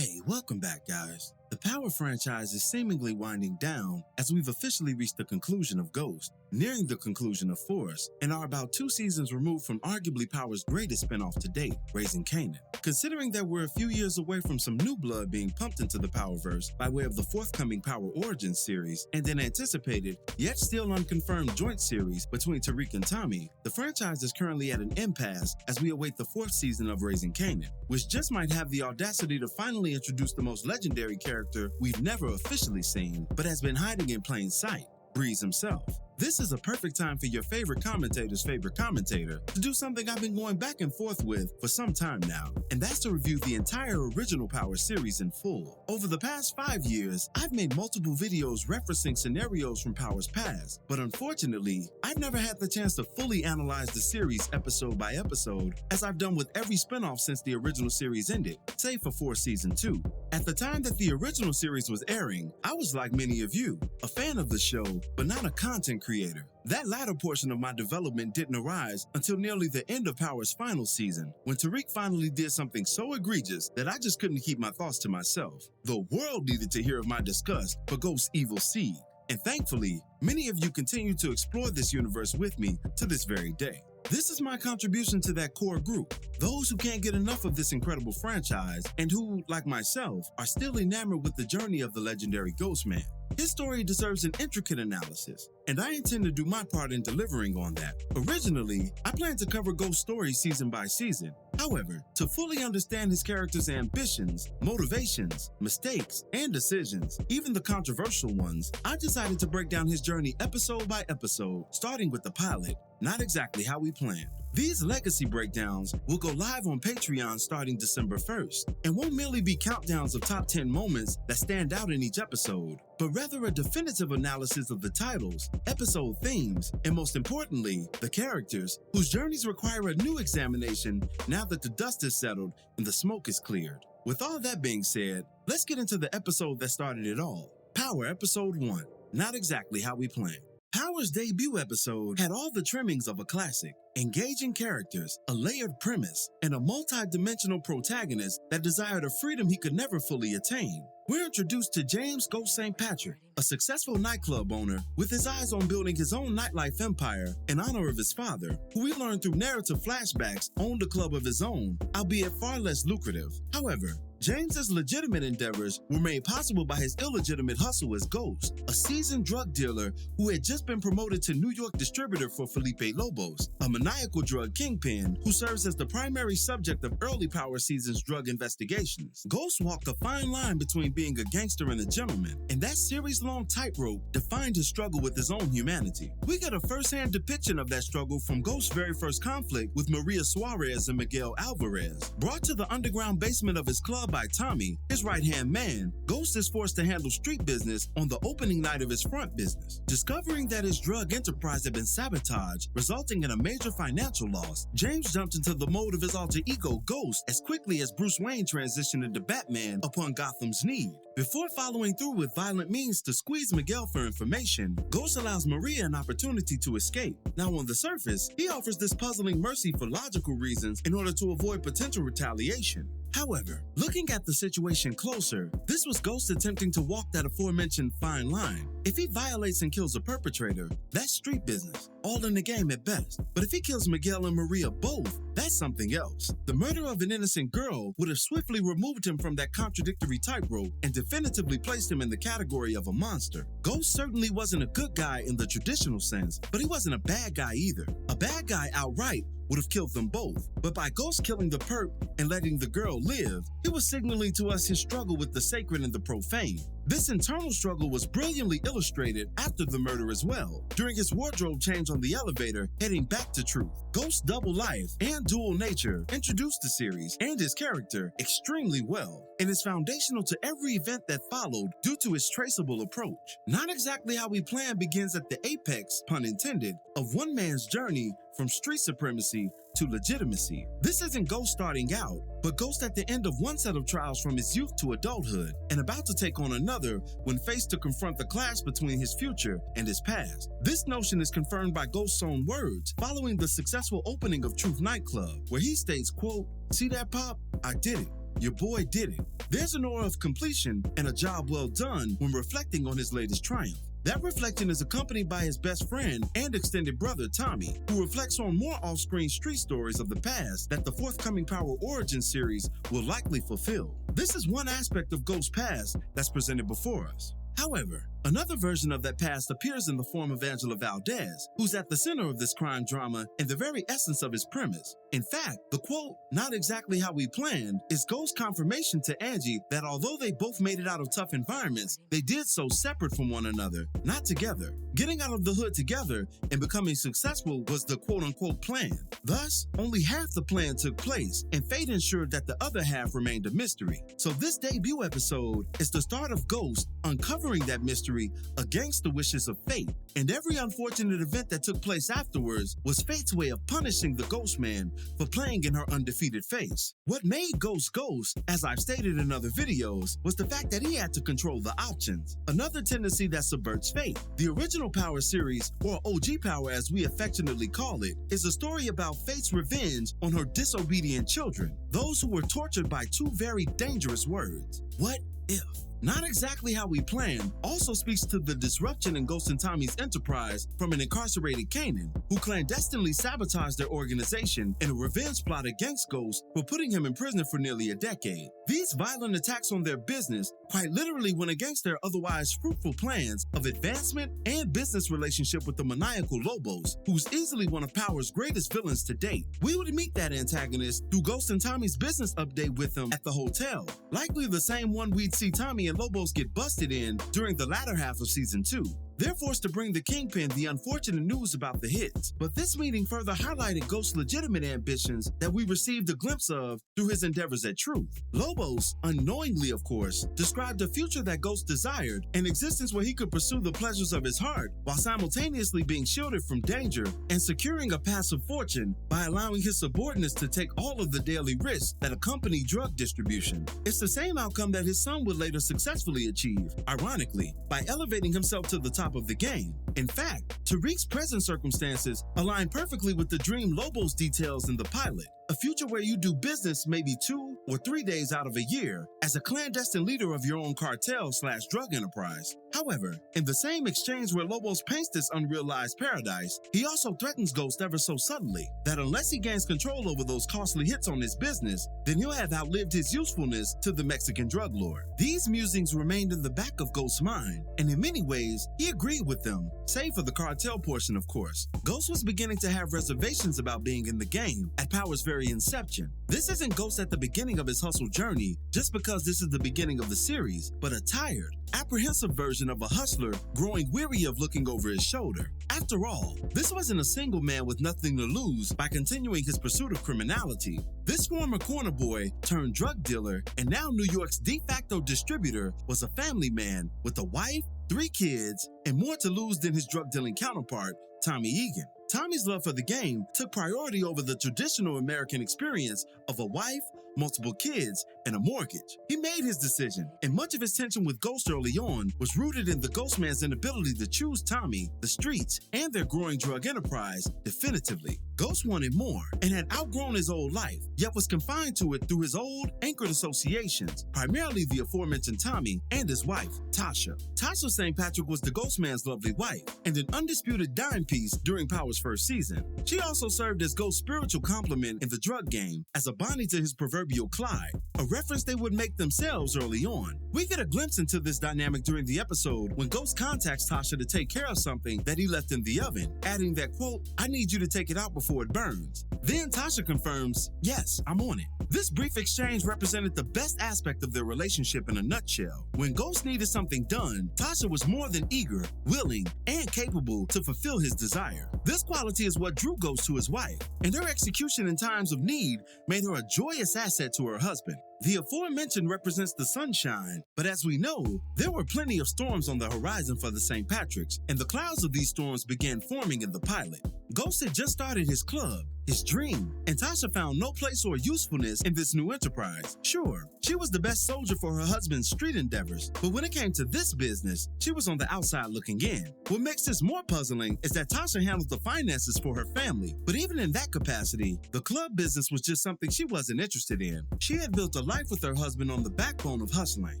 Hey, welcome back, guys. The Power franchise is seemingly winding down as we've officially reached the conclusion of Ghost, nearing the conclusion of Force, and are about 2 seasons removed from arguably Power's greatest spinoff to date, Raising Kanan. Considering that we're a few years away from some new blood being pumped into the Powerverse by way of the forthcoming Power Origins series, and an anticipated, yet still unconfirmed joint series between Tariq and Tommy, the franchise is currently at an impasse as we await the 4th season of Raising Kanan, which just might have the audacity to finally introduce the most legendary character we've never officially seen, but has been hiding in plain sight, Breeze himself. This is a perfect time for your favorite commentator's favorite commentator to do something I've been going back and forth with for some time now, and that's to review the entire original Power series in full. Over the past 5 years, I've made multiple videos referencing scenarios from Power's past, but unfortunately, I've never had the chance to fully analyze the series episode by episode, as I've done with every spinoff since the original series ended, save for Force Season 2. At the time that the original series was airing, I was like many of you, a fan of the show, but not a content creator. That latter portion of my development didn't arise until nearly the end of Power's final season, when Tariq finally did something so egregious that I just couldn't keep my thoughts to myself. The world needed to hear of my disgust for Ghost's evil seed, and thankfully, many of you continue to explore this universe with me to this very day. This is my contribution to that core group, those who can't get enough of this incredible franchise and who, like myself, are still enamored with the journey of the legendary Ghost Man. His story deserves an intricate analysis, and I intend to do my part in delivering on that. Originally, I planned to cover Ghost's story season by season. However, to fully understand his character's ambitions, motivations, mistakes, and decisions, even the controversial ones, I decided to break down his journey episode by episode, starting with the pilot, Not Exactly How We Planned. These legacy breakdowns will go live on Patreon starting December 1st, and won't merely be countdowns of top 10 moments that stand out in each episode, but rather a definitive analysis of the titles, episode themes, and most importantly, the characters, whose journeys require a new examination now that the dust is settled and the smoke is cleared. With all that being said, let's get into the episode that started it all. Power Episode 1, Not Exactly How We Planned. Power's debut episode had all the trimmings of a classic. Engaging characters, a layered premise, and a multi-dimensional protagonist that desired a freedom he could never fully attain. We're introduced to James Ghost St. Patrick, a successful nightclub owner with his eyes on building his own nightlife empire in honor of his father, who we learn through narrative flashbacks owned a club of his own, albeit far less lucrative. However, James's legitimate endeavors were made possible by his illegitimate hustle as Ghost, a seasoned drug dealer who had just been promoted to New York distributor for Felipe Lobos, a maniacal drug kingpin who serves as the primary subject of early Power season's drug investigations. Ghost walked a fine line between being a gangster and a gentleman, and that series-long tightrope defined his struggle with his own humanity. We get a first-hand depiction of that struggle from Ghost's very first conflict with Maria Suarez and Miguel Alvarez. Brought to the underground basement of his club by Tommy, his right-hand man, Ghost is forced to handle street business on the opening night of his front business. Discovering that his drug enterprise had been sabotaged, resulting in a major financial loss, James jumped into the mode of his alter ego, Ghost, as quickly as Bruce Wayne transitioned into Batman upon Gotham's need. Before following through with violent means to squeeze Miguel for information, Ghost allows Maria an opportunity to escape. Now on the surface, he offers this puzzling mercy for logical reasons in order to avoid potential retaliation. However, looking at the situation closer, this was Ghost attempting to walk that aforementioned fine line. If he violates and kills a perpetrator, that's street business, all in the game at best. But if he kills Miguel and Maria both, that's something else. The murder of an innocent girl would have swiftly removed him from that contradictory tightrope and definitively placed him in the category of a monster. Ghost certainly wasn't a good guy in the traditional sense, but he wasn't a bad guy either. A bad guy outright would have killed them both. But by Ghost killing the perp and letting the girl live, he was signaling to us his struggle with the sacred and the profane. This internal struggle was brilliantly illustrated after the murder as well, during his wardrobe change on the elevator heading back to Truth. Ghost's double life and dual nature introduced the series and his character extremely well, and is foundational to every event that followed due to his traceable approach. Not Exactly How We Planned begins at the apex, pun intended, of one man's journey from street supremacy to legitimacy. This isn't Ghost starting out, but Ghost at the end of one set of trials from his youth to adulthood, and about to take on another when faced to confront the clash between his future and his past. This notion is confirmed by Ghost's own words following the successful opening of Truth nightclub, where he states, quote, "See that pop? I did it. your boy did it. There's an aura of completion and a job well done when reflecting on his latest triumph. That reflection is accompanied by his best friend and extended brother, Tommy, who reflects on more off-screen street stories of the past that the forthcoming Power Origins series will likely fulfill. This is one aspect of Ghost's past that's presented before us. However, another version of that past appears in the form of Angela Valdez, who's at the center of this crime drama and the very essence of his premise. In fact, the quote, "not exactly how we planned," is Ghost's confirmation to Angie that although they both made it out of tough environments, they did so separate from one another, not together. Getting out of the hood together and becoming successful was the quote-unquote plan. Thus, only half the plan took place, and fate ensured that the other half remained a mystery. So this debut episode is the start of Ghost uncovering that mystery against the wishes of fate, and every unfortunate event that took place afterwards was fate's way of punishing the Ghost Man for playing in her undefeated face. What made Ghost Ghost, as I've stated in other videos, was the fact that he had to control the options, another tendency that subverts fate. The original Power series, or OG Power as we affectionately call it, is a story about fate's revenge on her disobedient children, those who were tortured by two very dangerous words: what if? Not exactly how we planned also speaks to the disruption in Ghost and Tommy's enterprise from an incarcerated Kanan, who clandestinely sabotaged their organization in a revenge plot against Ghost for putting him in prison for nearly a decade. These violent attacks on their business quite literally went against their otherwise fruitful plans of advancement and business relationship with the maniacal Lobos, who's easily one of Power's greatest villains to date. We would meet that antagonist through Ghost and Tommy's business update with them at the hotel, likely the same one we'd see Tommy and Lobos get busted in during the latter half of season 2. They're forced to bring the Kingpin the unfortunate news about the hits, but this meeting further highlighted Ghost's legitimate ambitions that we received a glimpse of through his endeavors at Truth. Lobos, unknowingly of course, described a future that Ghost desired, an existence where he could pursue the pleasures of his heart while simultaneously being shielded from danger and securing a passive fortune by allowing his subordinates to take all of the daily risks that accompany drug distribution. It's the same outcome that his son would later successfully achieve, ironically, by elevating himself to the top of the game. In fact, Tariq's present circumstances align perfectly with the dream Lobos details in the pilot, a future where you do business maybe 2 or 3 days out of a year as a clandestine leader of your own cartel/drug enterprise. However, in the same exchange where Lobos paints this unrealized paradise, he also threatens Ghost ever so subtly that unless he gains control over those costly hits on his business, then he'll have outlived his usefulness to the Mexican drug lord. These musings remained in the back of Ghost's mind, and in many ways, he agreed with them, save for the cartel portion, of course. Ghost was beginning to have reservations about being in the game at Power's very inception. This isn't Ghost at the beginning of his hustle journey just because this is the beginning of the series, but a tired, apprehensive version of a hustler growing weary of looking over his shoulder. After all, this wasn't a single man with nothing to lose by continuing his pursuit of criminality. This former corner boy turned drug dealer and now New York's de facto distributor was a family man with a wife, 3 kids, and more to lose than his drug dealing counterpart, Tommy Egan. Tommy's love for the game took priority over the traditional American experience of a wife, multiple kids, and a mortgage. He made his decision, and much of his tension with Ghost early on was rooted in the Ghost Man's inability to choose Tommy, the streets, and their growing drug enterprise definitively. Ghost wanted more and had outgrown his old life, yet was confined to it through his old, anchored associations, primarily the aforementioned Tommy and his wife, Tasha. Tasha St. Patrick was the Ghost Man's lovely wife and an undisputed dime piece during Power's first season. She also served as Ghost's spiritual complement in the drug game as a Bonnie to his proverbial Clyde, a reference they would make themselves early on. We get a glimpse into this dynamic during the episode when Ghost contacts Tasha to take care of something that he left in the oven, adding that, quote, "I need you to take it out before it burns." Then Tasha confirms, "Yes, I'm on it." This brief exchange represented the best aspect of their relationship in a nutshell. When Ghost needed something done, Tasha was more than eager, willing, and capable to fulfill his desire. This quality is what drew Ghost to his wife, and her execution in times of need made her a joyous asset to her husband. The aforementioned represents the sunshine, but as we know, there were plenty of storms on the horizon for the St. Patricks, and the clouds of these storms began forming in the pilot. Ghost had just started his club, his dream, and Tasha found no place or usefulness in this new enterprise. Sure, she was the best soldier for her husband's street endeavors, but when it came to this business, she was on the outside looking in. What makes this more puzzling is that Tasha handled the finances for her family, but even in that capacity, the club business was just something she wasn't interested in. She had built a life with her husband on the backbone of hustling,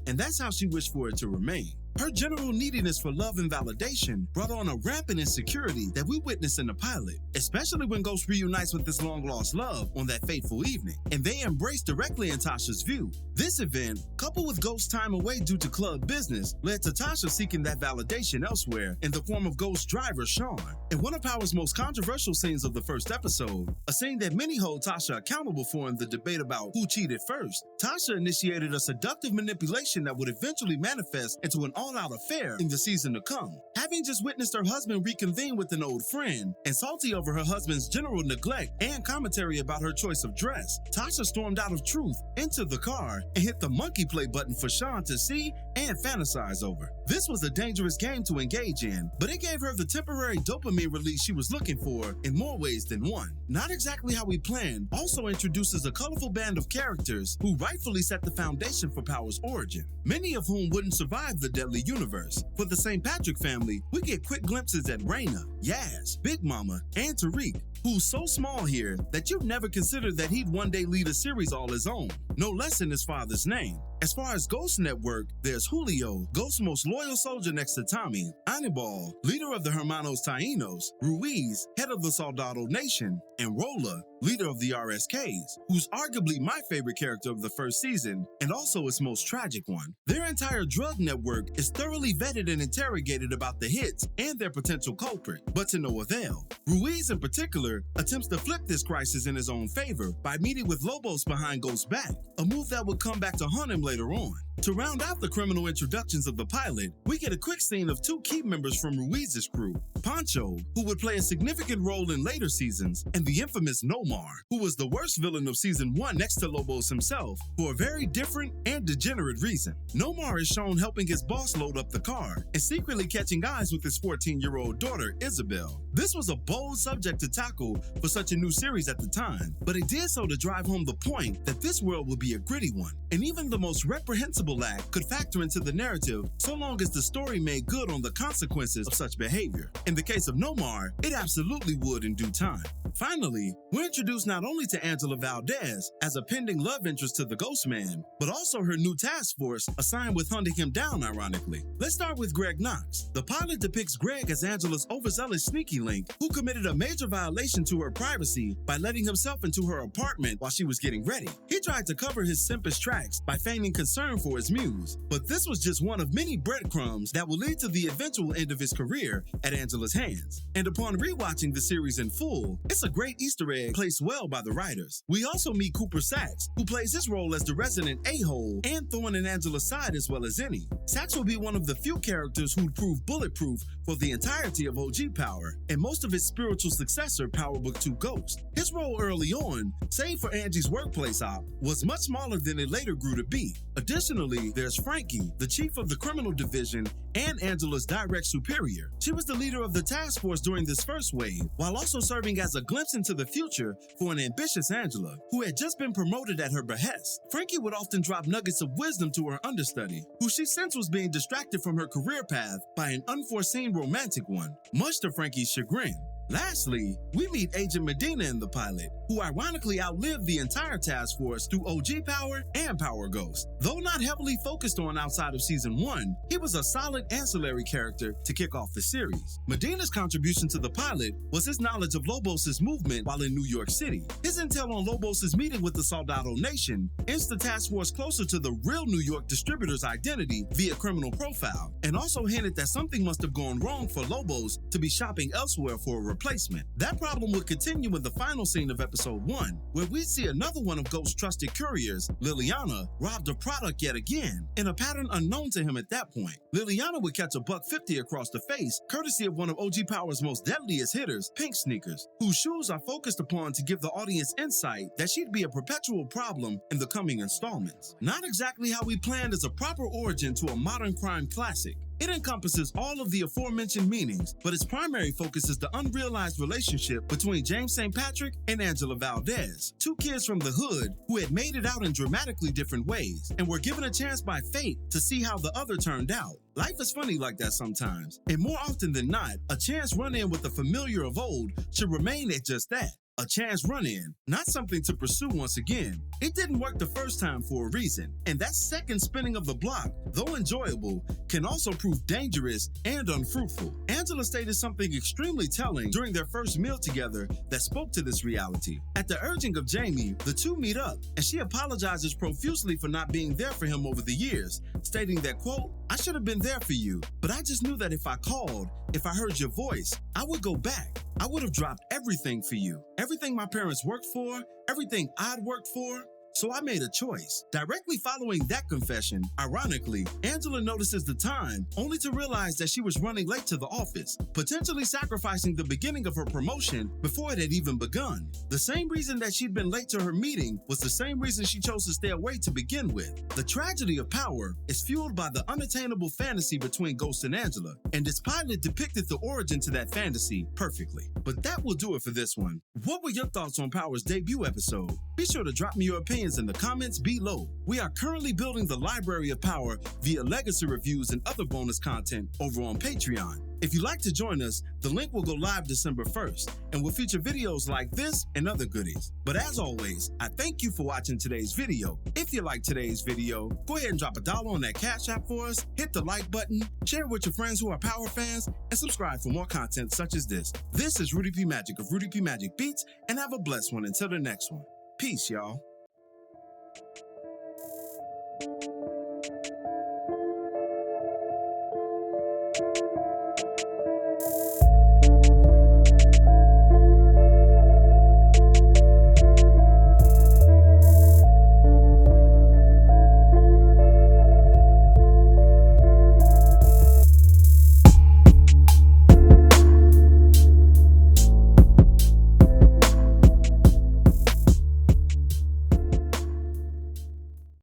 and that's how she wished for it to remain. Her general neediness for love and validation brought on a rampant insecurity that we witness in the pilot, especially when Ghost reunites with his long-lost love on that fateful evening, and they embrace directly in Tasha's view. This event, coupled with Ghost's time away due to club business, led to Tasha seeking that validation elsewhere in the form of Ghost's driver, Sean. In one of Power's most controversial scenes of the first episode, a scene that many hold Tasha accountable for in the debate about who cheated first, Tasha initiated a seductive manipulation that would eventually manifest into an all-out affair in the season to come. Having just witnessed her husband reconvene with an old friend, and salty over her husband's general neglect and commentary about her choice of dress, Tasha stormed out of truth into the car and hit the monkey play button for Sean to see and fantasize over. This was a dangerous game to engage in, but it gave her the temporary dopamine release she was looking for in more ways than one. Not exactly how we planned also introduces a colorful band of characters who rightfully set the foundation for Power's origin, many of whom wouldn't survive the deadly universe. For the St. Patrick family, we get quick glimpses at Raina, Yaz, Big Mama, and Tariq, who's so small here that you'd never consider that he'd one day lead a series all his own, no less in his father's name. As far as Ghost Network, there's Julio, Ghost's most loyal soldier next to Tommy, Anibal, leader of the Hermanos Taínos, Ruiz, head of the Soldado Nation, and Rolla, leader of the RSKs, who's arguably my favorite character of the first season, and also its most tragic one. Their entire drug network is thoroughly vetted and interrogated about the hits and their potential culprit, but to no avail. Ruiz in particular attempts to flip this crisis in his own favor by meeting with Lobos behind Ghost's back, a move that would come back to haunt him later on. To round out the criminal introductions of the pilot, we get a quick scene of two key members from Ruiz's crew, Pancho, who would play a significant role in later seasons, and the infamous Nomar, who was the worst villain of season 1 next to Lobos himself, for a very different and degenerate reason. Nomar is shown helping his boss load up the car and secretly catching eyes with his 14-year-old daughter, Isabel. This was a bold subject to tackle for such a new series at the time, but it did so to drive home the point that this world would be a gritty one, and even the most reprehensible act could factor into the narrative so long as the story made good on the consequences of such behavior. In the case of Nomar, it absolutely would in due time. Finally, we're introduced not only to Angela Valdez as a pending love interest to the Ghost Man, but also her new task force assigned with hunting him down, ironically. Let's start with Greg Knox. The pilot depicts Greg as Angela's overzealous sneaky link who committed a major violation to her privacy by letting himself into her apartment while she was getting ready. He tried to cover his simpish tracks by feigning concern for his muse, but this was just one of many breadcrumbs that will lead to the eventual end of his career at Angela's hands. And upon rewatching the series in full, it's a great Easter egg placed well by the writers. We also meet Cooper Sachs, who plays his role as the resident a-hole and thorn in Angela's side as well as any. Sachs will be one of the few characters who'd prove bulletproof for the entirety of OG Power, and most of his spiritual successor, Power Book 2 Ghost. His role early on, save for Angie's workplace op, was much smaller than it later grew to be. Additionally, there's Frankie, the chief of the criminal division and Angela's direct superior. She was the leader of the task force during this first wave, while also serving as a glimpse into the future for an ambitious Angela, who had just been promoted at her behest. Frankie would often drop nuggets of wisdom to her understudy, who she sensed was being distracted from her career path by an unforeseen romantic one, much to Frankie's chagrin. Lastly, we meet Agent Medina in the pilot, who ironically outlived the entire task force through OG Power and Power Ghost. Though not heavily focused on outside of season 1, he was a solid ancillary character to kick off the series. Medina's contribution to the pilot was his knowledge of Lobos' movement while in New York City. His intel on Lobos' meeting with the Soldado Nation inched the task force closer to the real New York distributor's identity via criminal profile, and also hinted that something must have gone wrong for Lobos to be shopping elsewhere for a replacement. That problem would continue in the final scene of episode 1, where we see another one of Ghost's trusted couriers, Liliana, robbed of product yet again, in a pattern unknown to him at that point. Liliana would catch a $150 across the face, courtesy of one of OG Power's most deadliest hitters, Pink Sneakers, whose shoes are focused upon to give the audience insight that she'd be a perpetual problem in the coming installments. Not exactly how we planned as a proper origin to a modern crime classic. It encompasses all of the aforementioned meanings, but its primary focus is the unrealized relationship between James St. Patrick and Angela Valdez, two kids from the hood who had made it out in dramatically different ways and were given a chance by fate to see how the other turned out. Life is funny like that sometimes, and more often than not, a chance run-in with a familiar of old should remain at just that. A chance run-in, not something to pursue once again. It didn't work the first time for a reason, and that second spinning of the block, though enjoyable, can also prove dangerous and unfruitful. Angela stated something extremely telling during their first meal together that spoke to this reality. At the urging of Jamie, the two meet up, and she apologizes profusely for not being there for him over the years, stating that, quote, "I should have been there for you, but I just knew that if I called, if I heard your voice, I would go back. I would have dropped everything for you. Everything my parents worked for, everything I'd worked for. So I made a choice." Directly following that confession, ironically, Angela notices the time, only to realize that she was running late to the office, potentially sacrificing the beginning of her promotion before it had even begun. The same reason that she'd been late to her meeting was the same reason she chose to stay away to begin with. The tragedy of power is fueled by the unattainable fantasy between Ghost and Angela, and this pilot depicted the origin to that fantasy perfectly. But that will do it for this one. What were your thoughts on Power's debut episode? Be sure to drop me your opinions in the comments below. We are currently building the library of Power via legacy reviews and other bonus content over on Patreon. If you'd like to join us, the link will go live December 1st and will feature videos like this and other goodies. But as always, I thank you for watching today's video. If you liked today's video, go ahead and drop $1 on that Cash App for us, hit the like button, share it with your friends who are Power fans, and subscribe for more content such as this. This is Rudy P. Magic of Rudy P. Magic Beats, and have a blessed one until the next one. Peace, y'all.